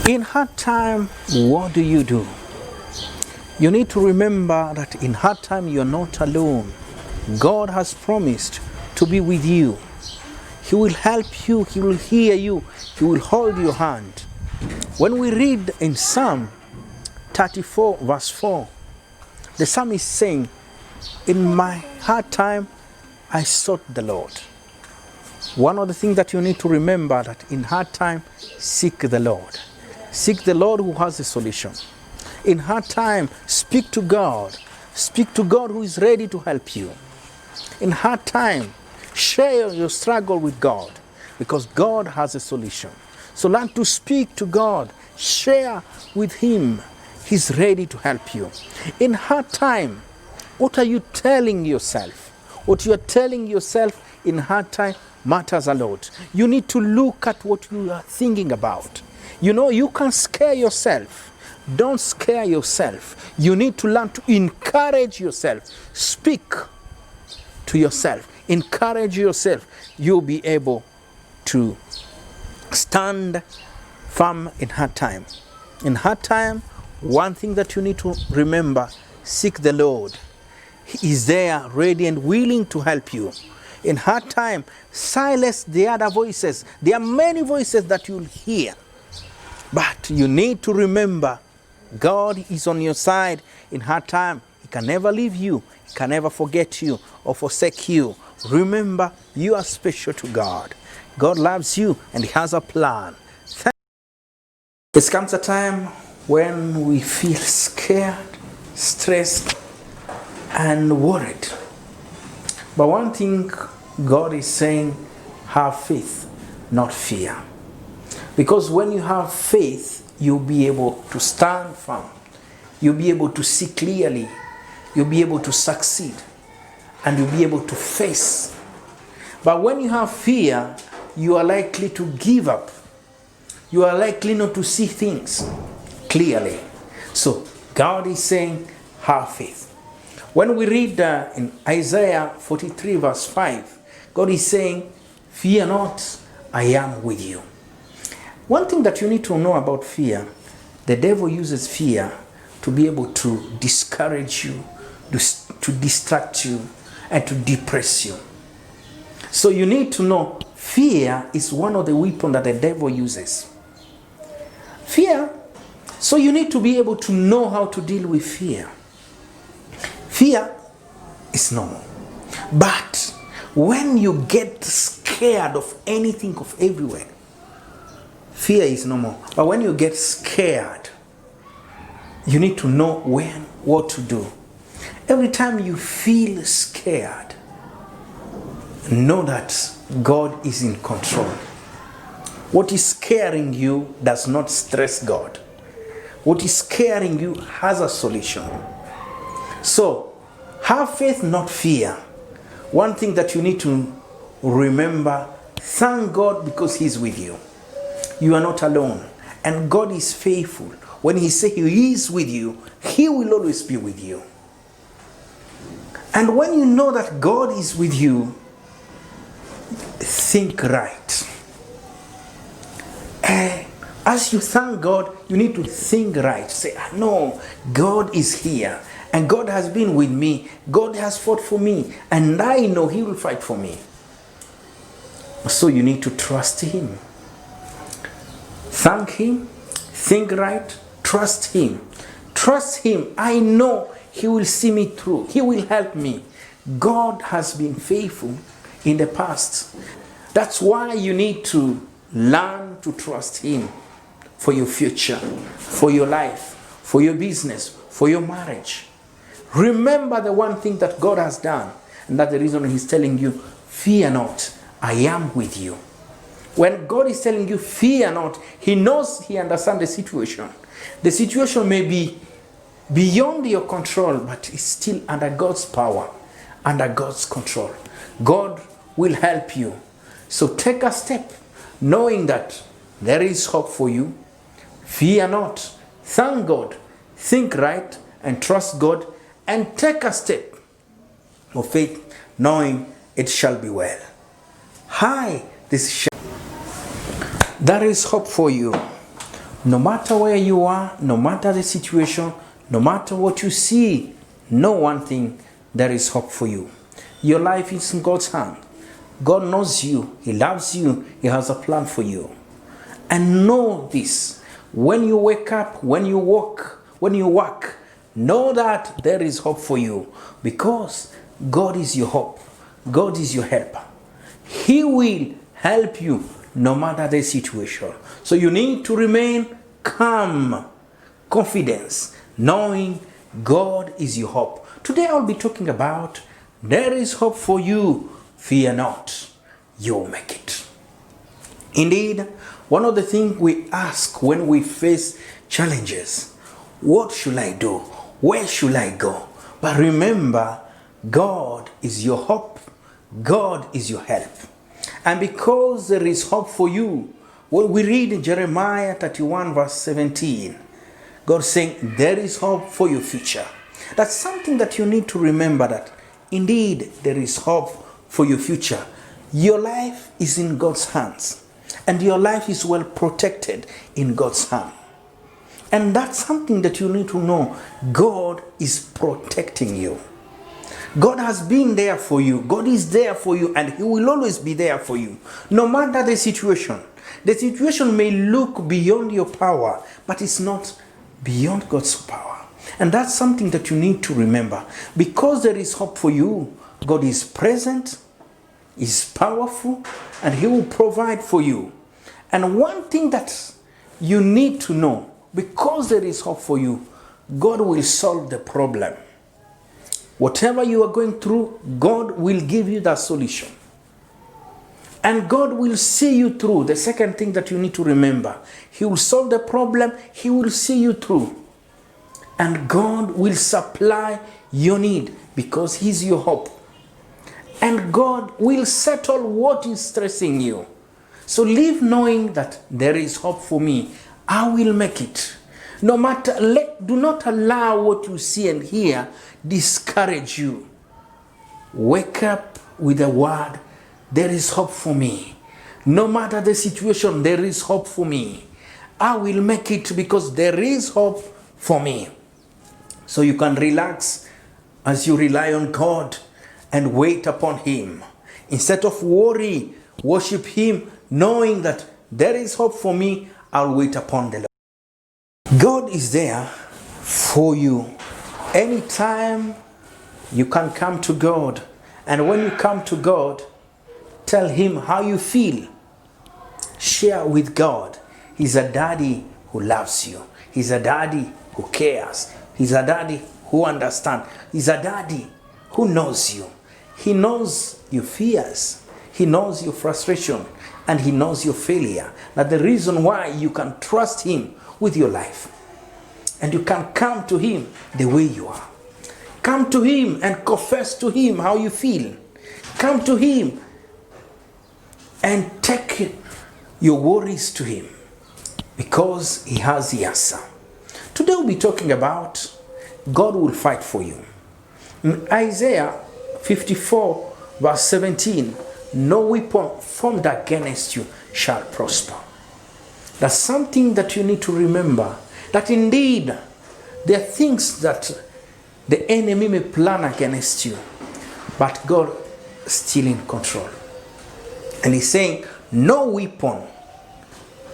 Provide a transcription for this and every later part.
In hard time, what do? You need to remember that in hard time you are not alone. God has promised to be with you. He will help you, He will hear you, He will hold your hand. When we read in Psalm 34 verse 4, the psalmist is saying, in my hard time, I sought the Lord. One of the things that you need to remember that in hard time, seek the Lord. Seek the Lord who has a solution. In hard time, speak to God. Speak to God who is ready to help you. In hard time, share your struggle with God because God has a solution. So learn to speak to God. Share with Him. He's ready to help you. In hard time, what are you telling yourself? What you are telling yourself in hard time matters a lot. You need to look at what you are thinking about. You know, you can scare yourself. Don't scare yourself. You need to learn to encourage yourself. Speak to yourself. Encourage yourself. You'll be able to stand firm in hard time. In hard time, one thing that you need to remember, seek the Lord. He is there, ready and willing to help you. In hard time, silence the other voices. There are many voices that you'll hear. But you need to remember, God is on your side in hard time. He can never leave you. He can never forget you or forsake you. Remember, you are special to God. God loves you and He has a plan. It comes a time when we feel scared, stressed, and worried. But one thing God is saying, have faith, not fear. Because when you have faith, you'll be able to stand firm. You'll be able to see clearly. You'll be able to succeed. And you'll be able to face. But when you have fear, you are likely to give up. You are likely not to see things clearly. So God is saying, have faith. When we read in Isaiah 43 verse 5, God is saying, fear not, I am with you. One thing that you need to know about fear, the devil uses fear to be able to discourage you, to distract you, and to depress you. So you need to know fear is one of the weapons that the devil uses. Fear. So you need to be able to know how to deal with fear. Fear is normal. But when you get scared of anything, of everywhere, fear is normal. But when you get scared, you need to know when, what to do. Every time you feel scared, know that God is in control. What is scaring you does not stress God. What is scaring you has a solution. So, have faith, not fear. One thing that you need to remember, thank God because He's with you. You are not alone. And God is faithful. When He says He is with you, He will always be with you. And when you know that God is with you, think right. As you thank God, you need to think right. Say, no, God is here. And God has been with me. God has fought for me. And I know He will fight for me. So you need to trust Him. Thank Him. Think right. Trust Him. Trust Him. I know He will see me through. He will help me. God has been faithful in the past. That's why you need to learn to trust Him for your future, for your life, for your business, for your marriage. Remember the one thing that God has done, and that's the reason He's telling you, fear not, I am with you. When God is telling you, fear not, He knows, He understands the situation. The situation may be beyond your control, but it's still under God's power, under God's control. God will help you. So take a step, knowing that there is hope for you. Fear not. Thank God. Think right and trust God. And take a step of faith, knowing it shall be well. Hi, this is There is hope for you. No matter where you are, no matter the situation, no matter what you see, know one thing, there is hope for you. Your life is in God's hand. God knows you. He loves you. He has a plan for you. And know this, when you wake up, when you walk, when you work, know that there is hope for you, because God is your hope. God is your helper. He will help you no matter the situation. So you need to remain calm, confidence, knowing God is your hope. Today I'll be talking about there is hope for you. Fear not, you'll make it. Indeed, one of the things we ask when we face challenges, what should I do? Where should I go? But remember, God is your hope. God is your help. And because there is hope for you, when we read in Jeremiah 31 verse 17, God saying there is hope for your future. That's something that you need to remember, that indeed there is hope for your future. Your life is in God's hands, and your life is well protected in God's hand. And that's something that you need to know. God is protecting you. God has been there for you. God is there for you, and He will always be there for you. No matter the situation. The situation may look beyond your power, but it's not beyond God's power. And that's something that you need to remember. Because there is hope for you, God is present, is powerful, and He will provide for you. And one thing that you need to know, because there is hope for you, God will solve the problem. Whatever you are going through, God will give you that solution. And God will see you through. The second thing that you need to remember, He will solve the problem, He will see you through. And God will supply your need, because He's your hope. And God will settle what is stressing you. So live knowing that there is hope for me. I will make it. No matter, do not allow what you see and hear discourage you. Wake up with the word, there is hope for me. No matter the situation, there is hope for me. I will make it, because there is hope for me. So you can relax as you rely on God and wait upon Him. Instead of worry, worship Him, knowing that there is hope for me. I'll wait upon the Lord. God is there for you. Anytime you can come to God. And when you come to God, tell Him how you feel. Share with God. He's a daddy who loves you. He's a daddy who cares. He's a daddy who understands. He's a daddy who knows you. He knows your fears. He knows your frustration. And He knows your failure. That's the reason why you can trust Him with your life. And you can come to Him the way you are. Come to Him and confess to Him how you feel. Come to Him and take your worries to Him, because He has the answer. Today we'll be talking about God will fight for you. In Isaiah 54 verse 17, no weapon formed against you shall prosper. That's something that you need to remember, that indeed there are things that the enemy may plan against you, but God is still in control. And He's saying, no weapon,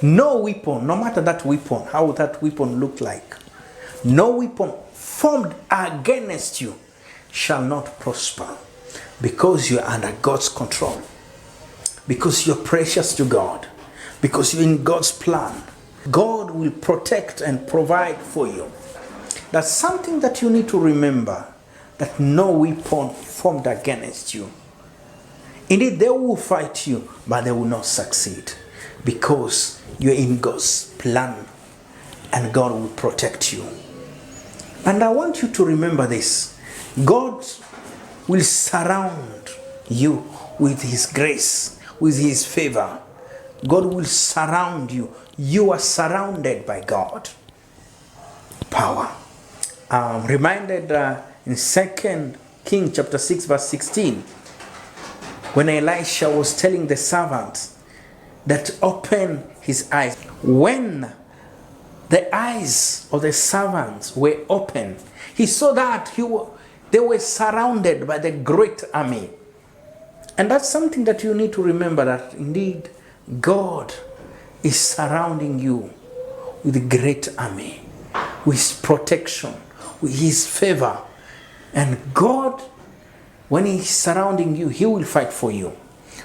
no matter that weapon, how that weapon look like, no weapon formed against you shall not prosper, because you are under God's control, because you're precious to God, because you're in God's plan. God will protect and provide for you. That's something that you need to remember, that no weapon formed against you. Indeed, they will fight you, but they will not succeed, because you're in God's plan and God will protect you. And I want you to remember this. God will surround you with His grace, with His favor. God will surround you. You are surrounded by God. Power. I'm reminded in 2 Kings chapter 6 verse 16, when Elisha was telling the servant that open his eyes. When the eyes of the servants were open. He saw that they were surrounded by the great army. And that's something that you need to remember, that indeed God is surrounding you with a great army, with his protection, with his favor. And God, when he is surrounding you, he will fight for you.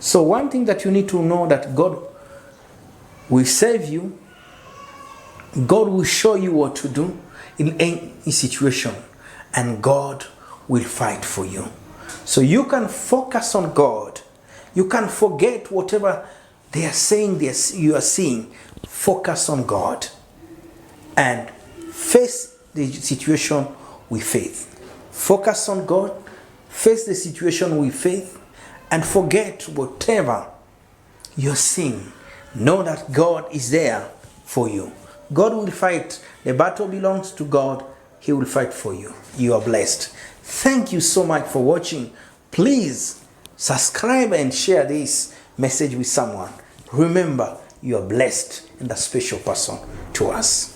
So one thing that you need to know, that God will save you. God will show you what to do in any situation, and God will fight for you. So you can focus on God. You can forget whatever they are saying, you are seeing. Focus on God and face the situation with faith. Focus on God, face the situation with faith, and forget whatever you're seeing. Know that God is there for you. God will fight. The battle belongs to God. He will fight for you. You are blessed. Thank you so much for watching. Please subscribe and share this message with someone. Remember, you are blessed and a special person to us.